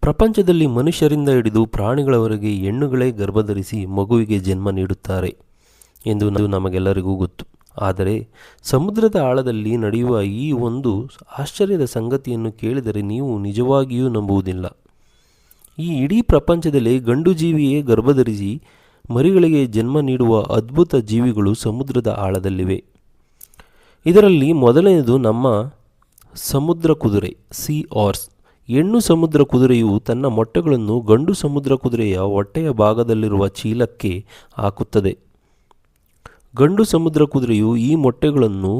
ಪ್ರಪಂಚದಲ್ಲಿ ಮನುಷ್ಯರಿಂದ ಹಿಡಿದು ಪ್ರಾಣಿಗಳವರೆಗೆ ಹೆಣ್ಣುಗಳೇ ಗರ್ಭಧರಿಸಿ ಮಗುವಿಗೆ ಜನ್ಮ ನೀಡುತ್ತಾರೆ ಎಂದು ನಮಗೆಲ್ಲರಿಗೂ ಗೊತ್ತು. ಆದರೆ ಸಮುದ್ರದ ಆಳದಲ್ಲಿ ನಡೆಯುವ ಈ ಒಂದು ಆಶ್ಚರ್ಯದ ಸಂಗತಿಯನ್ನು ಕೇಳಿದರೆ ನೀವು ನಿಜವಾಗಿಯೂ ನಂಬುವುದಿಲ್ಲ. ಈ ಇಡೀ ಪ್ರಪಂಚದಲ್ಲಿ ಗಂಡು ಜೀವಿಯೇ ಗರ್ಭಧರಿಸಿ ಮರಿಗಳಿಗೆ ಜನ್ಮ ನೀಡುವ ಅದ್ಭುತ ಜೀವಿಗಳು ಸಮುದ್ರದ ಆಳದಲ್ಲಿವೆ. ಇದರಲ್ಲಿ ಮೊದಲನೆಯದು ನಮ್ಮ ಸಮುದ್ರ ಕುದುರೆ, ಸೀ ಹಾರ್ಸ್. ಹೆಣ್ಣು ಸಮುದ್ರ ಕುದುರೆಯು ತನ್ನ ಮೊಟ್ಟೆಗಳನ್ನು ಗಂಡು ಸಮುದ್ರ ಕುದುರೆಯ ಹೊಟ್ಟೆಯ ಭಾಗದಲ್ಲಿರುವ ಚೀಲಕ್ಕೆ ಹಾಕುತ್ತದೆ. ಗಂಡು ಸಮುದ್ರ ಕುದುರೆಯು ಈ ಮೊಟ್ಟೆಗಳನ್ನು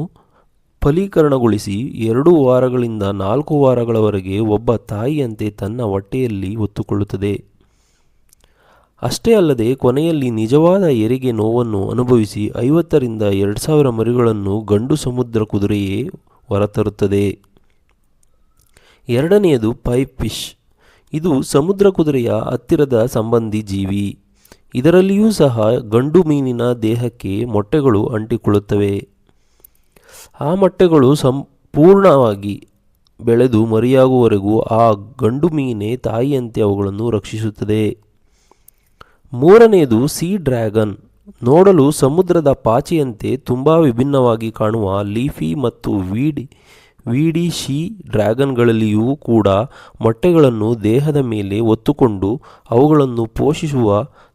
ಫಲೀಕರಣಗೊಳಿಸಿ 2 ವಾರಗಳಿಂದ 4 ವಾರಗಳವರೆಗೆ ಒಬ್ಬ ತಾಯಿಯಂತೆ ತನ್ನ ಹೊಟ್ಟೆಯಲ್ಲಿ ಹೊತ್ತುಕೊಳ್ಳುತ್ತದೆ. ಅಷ್ಟೇ ಅಲ್ಲದೆ ಕೊನೆಯಲ್ಲಿ ನಿಜವಾದ ಹೆರಿಗೆ ನೋವನ್ನು ಅನುಭವಿಸಿ 50ರಿಂದ 2000 ಮರಿಗಳನ್ನು ಗಂಡು ಸಮುದ್ರ ಕುದುರೆಯೇ ಹೊರತರುತ್ತದೆ. ಎರಡನೆಯದು ಪೈಪ್ ಫಿಶ್. ಇದು ಸಮುದ್ರ ಕುದುರೆಯ ಹತ್ತಿರದ ಸಂಬಂಧಿ ಜೀವಿ. ಇದರಲ್ಲಿಯೂ ಸಹ ಗಂಡು ಮೀನಿನ ದೇಹಕ್ಕೆ ಮೊಟ್ಟೆಗಳು ಅಂಟಿಕೊಳ್ಳುತ್ತವೆ. ಆ ಮೊಟ್ಟೆಗಳು ಸಂಪೂರ್ಣವಾಗಿ ಬೆಳೆದು ಮರಿಯಾಗುವವರೆಗೂ ಆ ಗಂಡು ಮೀನೇ ತಾಯಿಯಂತೆ ಅವುಗಳನ್ನು ರಕ್ಷಿಸುತ್ತದೆ. ಮೂರನೆಯದು ಸೀ ಡ್ರ್ಯಾಗನ್. ನೋಡಲು ಸಮುದ್ರದ ಪಾಚಿಯಂತೆ ತುಂಬ ವಿಭಿನ್ನವಾಗಿ ಕಾಣುವ ಲೀಫಿ ಮತ್ತು ವೀಡಿ ಶೀ ಡ್ರ್ಯಾಗನ್ಗಳಲ್ಲಿಯೂ ಕೂಡ ಮೊಟ್ಟೆಗಳನ್ನು ದೇಹದ ಮೇಲೆ ಹೊತ್ತುಕೊಂಡು ಅವುಗಳನ್ನು ಪೋಷಿಸುವ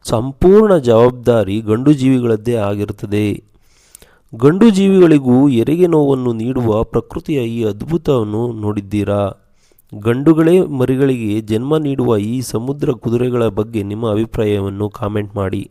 ಸಂಪೂರ್ಣ ಜವಾಬ್ದಾರಿ ಗಂಡು ಜೀವಿಗಳದ್ದೇ ಆಗಿರುತ್ತದೆ. ಗಂಡು ಜೀವಿಗಳಿಗೂ ಹೆರಿಗೆ ನೋವನ್ನು ನೀಡುವ ಪ್ರಕೃತಿಯ ಈ ಅದ್ಭುತವನ್ನು ನೋಡಿದ್ದೀರಾ? ಗಂಡುಗಳೇ ಮರಿಗಳಿಗೆ ಜನ್ಮ ನೀಡುವ ಈ ಸಮುದ್ರ ಕುದುರೆಗಳ ಬಗ್ಗೆ ನಿಮ್ಮ ಅಭಿಪ್ರಾಯವನ್ನು ಕಾಮೆಂಟ್ ಮಾಡಿ.